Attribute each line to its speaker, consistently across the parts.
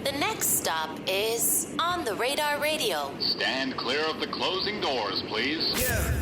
Speaker 1: The next stop is On the Radar Radio.
Speaker 2: Stand clear of the closing doors, please.
Speaker 3: Yeah.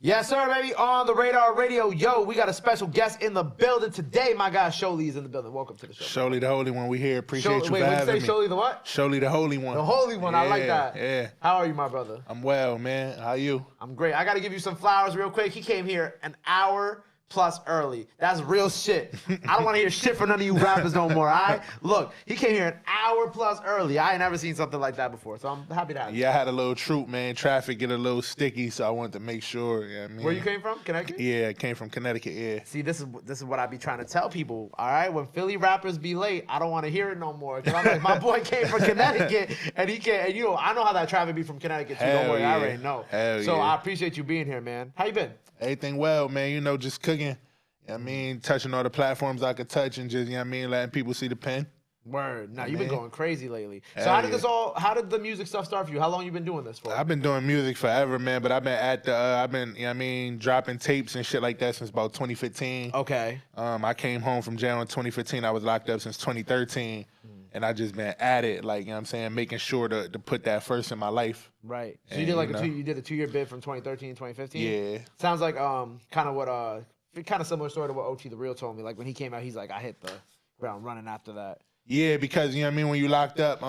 Speaker 3: Yes, sir, baby. On the Radar Radio. Yo, we got a special guest in the building today. My guy, Millyz in the building. Welcome to the show.
Speaker 4: Surely the Holy One, we here. Appreciate you for
Speaker 3: wait,
Speaker 4: having
Speaker 3: you
Speaker 4: me.
Speaker 3: say Surely the what?
Speaker 4: Surely the Holy One.
Speaker 3: The Holy One. I like that.
Speaker 4: Yeah.
Speaker 3: How are you, my brother?
Speaker 4: I'm well, man. How you?
Speaker 3: I'm great. I got to give you some flowers real quick. He came here an hour plus early. That's real shit. I don't want to hear shit from none of you rappers no more, all right? Look, he came here an hour plus early. I ain't never seen something like that before, so I'm happy to have you.
Speaker 4: Yeah, I had a little troop, man. Traffic get a little sticky, so I wanted to make sure. You know what I mean?
Speaker 3: Where you came from? Connecticut?
Speaker 4: Yeah, I came from Connecticut, yeah.
Speaker 3: See, this is what I be trying to tell people, all right? When Philly rappers be late, I don't want to hear it no more. Because I'm like, my boy came from Connecticut, and he can't, and you know, I know how that traffic be from Connecticut, too. Don't worry,
Speaker 4: yeah.
Speaker 3: I already know.
Speaker 4: Hell
Speaker 3: so
Speaker 4: yeah.
Speaker 3: I appreciate you being here, man. How you been?
Speaker 4: Everything well, man. You know, just cooking. You know what I mean? Touching all the platforms I could touch and just, you know what I mean, letting people see the pen.
Speaker 3: Word. Now, you've been going crazy lately. So
Speaker 4: Hell
Speaker 3: how did the music stuff start for you? How long you been doing this for?
Speaker 4: I've been doing music forever, man, but I've been, you know what I mean, dropping tapes and shit like that since about 2015.
Speaker 3: Okay.
Speaker 4: I came home from jail in 2015. I was locked up since 2013. And I just been at it, like, you know what I'm saying, making sure to put that first in my life.
Speaker 3: Right. So
Speaker 4: And,
Speaker 3: you did like
Speaker 4: you
Speaker 3: a 2-year bid from 2013 to 2015?
Speaker 4: Yeah.
Speaker 3: Sounds like kind of similar story to what OT the Real told me. Like when he came out, he's like, I hit the ground running after that.
Speaker 4: Yeah, because, you know what I mean, when you locked up,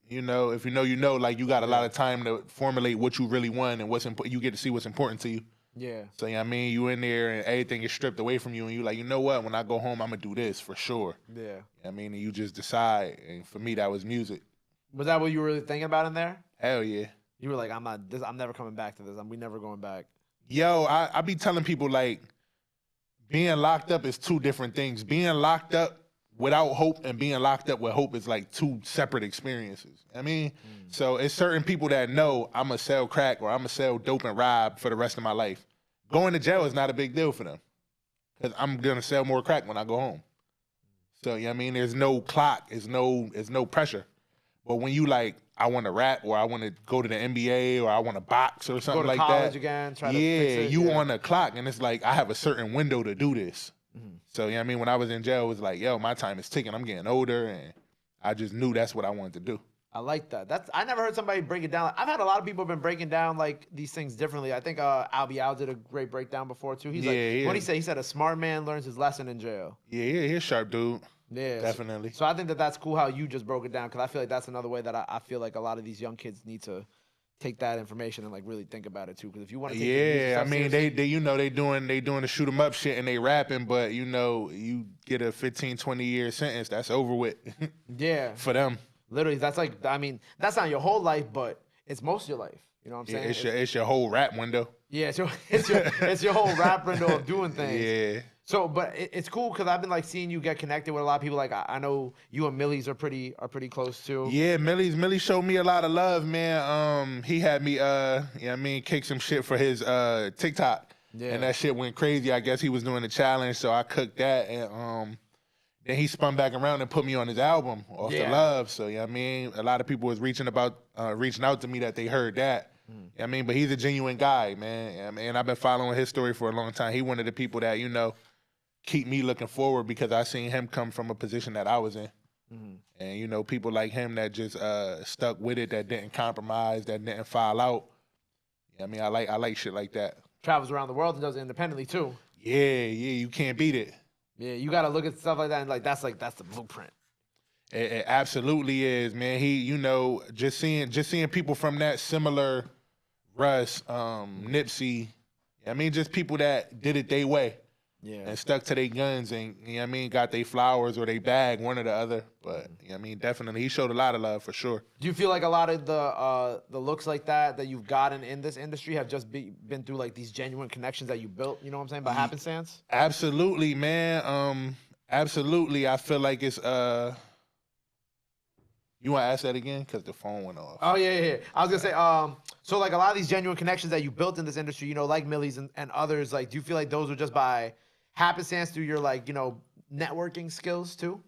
Speaker 4: you know, if you know, like, you got a lot of time to formulate what you really want and what's important. You get to see what's important to you.
Speaker 3: Yeah.
Speaker 4: So, you know what I mean, you in there and everything is stripped away from you and you like, you know what, when I go home, I'm going to do this for sure.
Speaker 3: Yeah.
Speaker 4: You know what I mean, and you just decide. And for me, that was music.
Speaker 3: Was that what you were really thinking about in there?
Speaker 4: Hell yeah.
Speaker 3: You were like, I'm never coming back to this. We never going back.
Speaker 4: Yo, I be telling people, like, being locked up is two different things. Being locked up without hope and being locked up with hope is like two separate experiences. I mean, so it's certain people that know I'm going to sell crack or I'm going to sell dope and rob for the rest of my life. Going to jail is not a big deal for them because I'm going to sell more crack when I go home. So, you know what I mean? There's no clock. There's no pressure. But when you like, I want to rap or I want to go to the NBA or I want to box or something like that.
Speaker 3: Go to college again, try to fix it.
Speaker 4: You on the clock and it's like, I have a certain window to do this. So, you know what I mean? When I was in jail, it was like, yo, my time is ticking. I'm getting older and I just knew that's what I wanted to do.
Speaker 3: I like that. I never heard somebody break it down. I've had a lot of people been breaking down like these things differently. I think Albie Al did a great breakdown before too. He's what did he say? He said a smart man learns his lesson in jail.
Speaker 4: Yeah, he's a sharp dude.
Speaker 3: Yeah,
Speaker 4: definitely.
Speaker 3: So I think that's cool how you just broke it down because I feel like that's another way that I feel like a lot of these young kids need to take that information and like really think about it too. Because if you want to,
Speaker 4: I mean they you know they doing the shoot 'em up shit and they rapping, but you know you get a 15-20 year sentence, that's over with.
Speaker 3: Yeah,
Speaker 4: for them.
Speaker 3: Literally, that's like, I mean, that's not your whole life, but it's most of your life. You know what I'm saying?
Speaker 4: It's your whole rap window.
Speaker 3: Yeah, it's your whole rap window of doing things.
Speaker 4: Yeah.
Speaker 3: So, but it's cool because I've been like seeing you get connected with a lot of people. Like I know you and Millyz are pretty close too.
Speaker 4: Yeah, Millyz showed me a lot of love, man. He had me, kick some shit for his TikTok, and that shit went crazy. I guess he was doing a challenge, so I cooked that, and then he spun back around and put me on his album off the love. So, you know what I mean? A lot of people was reaching out to me that they heard that. You know what I mean? But he's a genuine guy, man. And I've been following his story for a long time. He one of the people that, you know, keep me looking forward because I seen him come from a position that I was in. And, you know, people like him that just stuck with it, that didn't compromise, that didn't file out. You know what I mean? I like shit like that.
Speaker 3: Travels around the world and does it independently too.
Speaker 4: Yeah, you can't beat it.
Speaker 3: Yeah, you got to look at stuff like that and like that's the blueprint.
Speaker 4: It absolutely is, man. He, you know, just seeing people from that similar Russ, Nipsey, I mean, just people that did it their way. Yeah. And stuck to their guns and, you know what I mean, got their flowers or their bag, one or the other. But, you know what I mean, definitely, he showed a lot of love for sure.
Speaker 3: Do you feel like a lot of the looks like that you've gotten in this industry have just been through like these genuine connections that you built, you know what I'm saying, by happenstance?
Speaker 4: Absolutely, man. Absolutely. I feel like it's, you want to ask that again? Because the phone went off.
Speaker 3: Oh, yeah. I was going to say, so like a lot of these genuine connections that you built in this industry, you know, like Millyz and others, like, do you feel like those were just by happenstance through your, like, you know, networking skills too?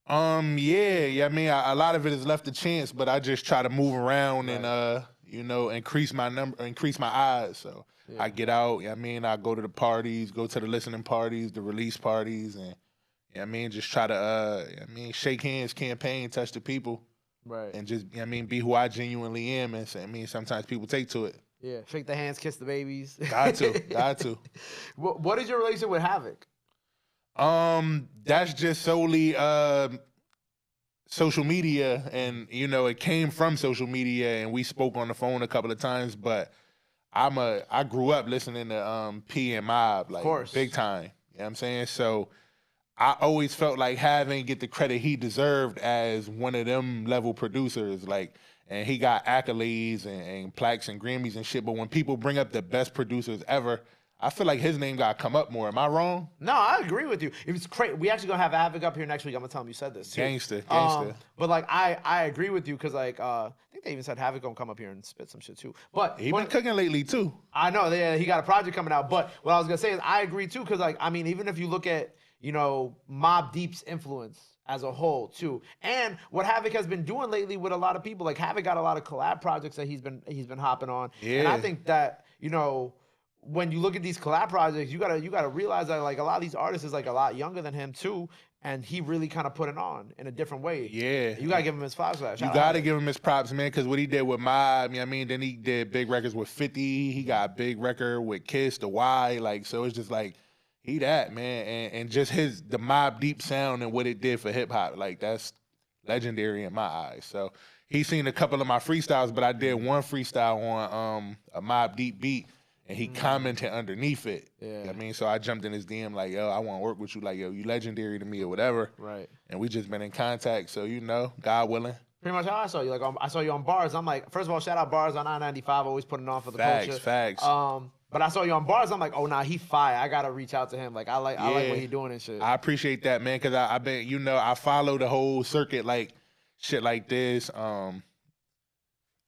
Speaker 4: Yeah. I mean, a lot of it is left to chance, but I just try to move around and, increase my odds. So I get out, I go to the parties, go to the listening parties, the release parties, and just try to shake hands, campaign, touch the people.
Speaker 3: Right.
Speaker 4: And just be who I genuinely am, and sometimes people take to it.
Speaker 3: Yeah, shake the hands, kiss the babies.
Speaker 4: Got to.
Speaker 3: What is your relationship with Havoc?
Speaker 4: That's just solely social media, and it came from social media, and we spoke on the phone a couple of times. But I grew up listening to P and Mob, like,
Speaker 3: of course,
Speaker 4: big time. You know what I'm saying? So I always felt like Having get the credit he deserved as one of them level producers, like, and he got accolades and plaques and Grammys and shit. But when people bring up the best producers ever, I feel like his name got to come up more. Am I wrong?
Speaker 3: No, I agree with you. It's crazy. We actually gonna have Havoc up here next week. I'm gonna tell him you said this too.
Speaker 4: Gangster.
Speaker 3: But like I agree with you because like I think they even said Havoc gonna come up here and spit some shit too. But
Speaker 4: he been cooking lately too.
Speaker 3: I know. He got a project coming out. But what I was gonna say is I agree too because like even if you look at Mobb Deep's influence as a whole too, and what Havoc has been doing lately with a lot of people, like Havoc got a lot of collab projects that he's been hopping on.
Speaker 4: Yeah.
Speaker 3: And I think that when you look at these collab projects, you gotta realize that like a lot of these artists is like a lot younger than him too, and he really kind of put it on in a different way.
Speaker 4: Yeah,
Speaker 3: you gotta give him his props for that.
Speaker 4: You gotta give him his props, man, because what he did with Mob, then he did big records with 50. He got a big record with Kiss, the Y, like, so it's just like he that, man, and just the Mobb Deep sound and what it did for hip hop, like, that's legendary in my eyes. So he's seen a couple of my freestyles, but I did one freestyle on a Mobb Deep beat, and he commented underneath it.
Speaker 3: Yeah.
Speaker 4: So I jumped in his DM like, yo, I want to work with you. Like, yo, you legendary to me or whatever.
Speaker 3: Right.
Speaker 4: And we just been in contact. So, God willing.
Speaker 3: Pretty much how I saw you. Like, I saw you on Bars. I'm like, first of all, shout out Bars on I-95, always putting on for the culture.
Speaker 4: Facts.
Speaker 3: But I saw you on Bars. I'm like, oh, nah, he fire. I gotta reach out to him. Like, I like what he doing and shit.
Speaker 4: I appreciate that, man, because I've been, I follow the whole circuit, like, shit like this. LA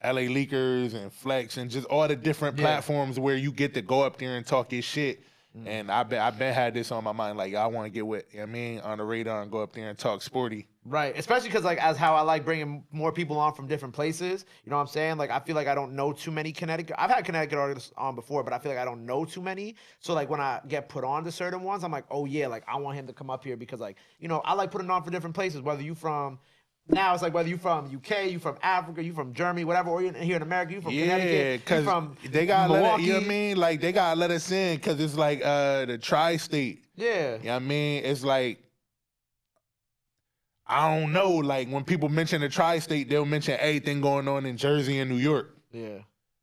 Speaker 4: Leakers and Flex and just all the different platforms where you get to go up there and talk your shit. And I've been had this on my mind, like, I want to get with, on the radar and go up there and talk sporty.
Speaker 3: Right, especially because, like, as how I like bringing more people on from different places, you know what I'm saying? Like, I feel like I don't know too many Connecticut. I've had Connecticut artists on before, but I feel like I don't know too many. So, like, when I get put on to certain ones, I'm like, oh, yeah, like, I want him to come up here because, like, I like putting on for different places, whether you from... Now it's like whether you from UK, you from Africa, you from Germany, whatever, or you're here in America, you from Connecticut, you from
Speaker 4: they gotta
Speaker 3: Milwaukee.
Speaker 4: Let it, you know what I mean? Like, they gotta let us in because it's like the tri-state.
Speaker 3: Yeah.
Speaker 4: You know what I mean? It's like, I don't know, like when people mention the tri-state, they'll mention everything going on in Jersey and New York.
Speaker 3: Yeah.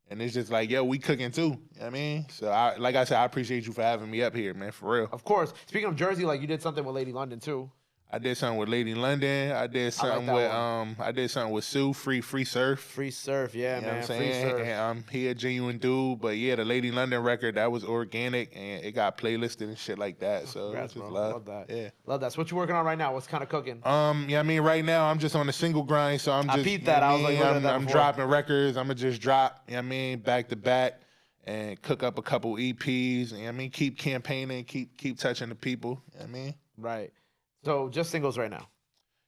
Speaker 4: And it's just like, yo, we cooking too. You know what I mean? So, like I said, I appreciate you for having me up here, man, for real.
Speaker 3: Of course. Speaking of Jersey, like, you did something with Lady London too.
Speaker 4: I did something with Lady London. I did something with Sue, free surf.
Speaker 3: Free surf, yeah, man.
Speaker 4: What I'm saying?
Speaker 3: Free surf.
Speaker 4: And he a genuine dude, but yeah, the Lady London record, that was organic and it got playlisted and shit like that. So
Speaker 3: congrats,
Speaker 4: just
Speaker 3: bro.
Speaker 4: love
Speaker 3: that.
Speaker 4: Yeah.
Speaker 3: Love that. So what you working on right now? What's kind of cooking?
Speaker 4: Right now I'm just on a single grind, so I'm just
Speaker 3: peeped that. I was like,
Speaker 4: I'm dropping records. I'ma just drop, back to back and cook up a couple EPs, keep campaigning, keep touching the people,
Speaker 3: Right. So just singles right now.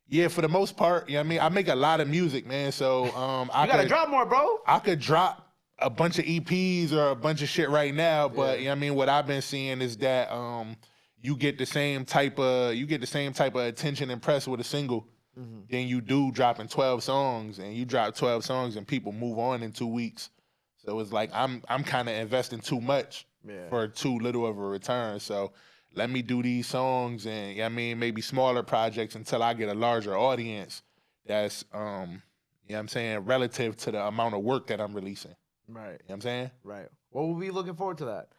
Speaker 4: Yeah, for the most part, I make a lot of music, man. So
Speaker 3: you gotta drop more, bro.
Speaker 4: I could drop a bunch of EPs or a bunch of shit right now, but what I've been seeing is that you get the same type of attention and press with a single than you do dropping 12 songs, and you drop 12 songs and people move on in 2 weeks. So it's like I'm kind of investing too much for too little of a return. So let me do these songs and maybe smaller projects until I get a larger audience that's relative to the amount of work that I'm releasing.
Speaker 3: Right.
Speaker 4: You know what I'm saying?
Speaker 3: Right. Well, we'll be looking forward to that.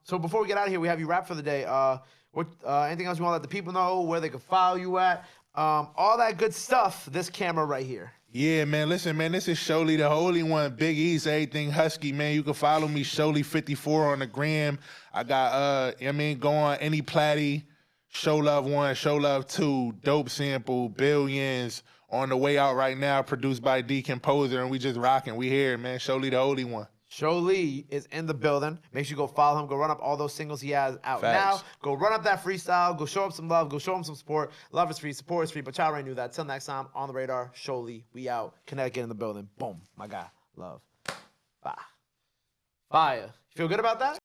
Speaker 3: So before we get out of here, we have you rap for the day. Anything else you want to let the people know, where they can follow you at? All that good stuff, this camera right here.
Speaker 4: Yeah, man. Listen, man, this is Sholey the Holy One. Big East, everything Husky, man. You can follow me, Sholey54 on the gram. I got, go on any platty, Show Love 1, Show Love 2, Dope Sample, Billions, on the way out right now, produced by Decomposer, and we just rocking. We here, man. Sholey the Holy One.
Speaker 3: Sholey is in the building. Make sure you go follow him. Go run up all those singles he has out now. Go run up that freestyle. Go show him some love. Go show him some support. Love is free. Support is free. But y'all already knew that. Till next time, on the radar, Sholey. We out. Connecticut in the building. Boom. My guy. Love. Fire. You feel good about that?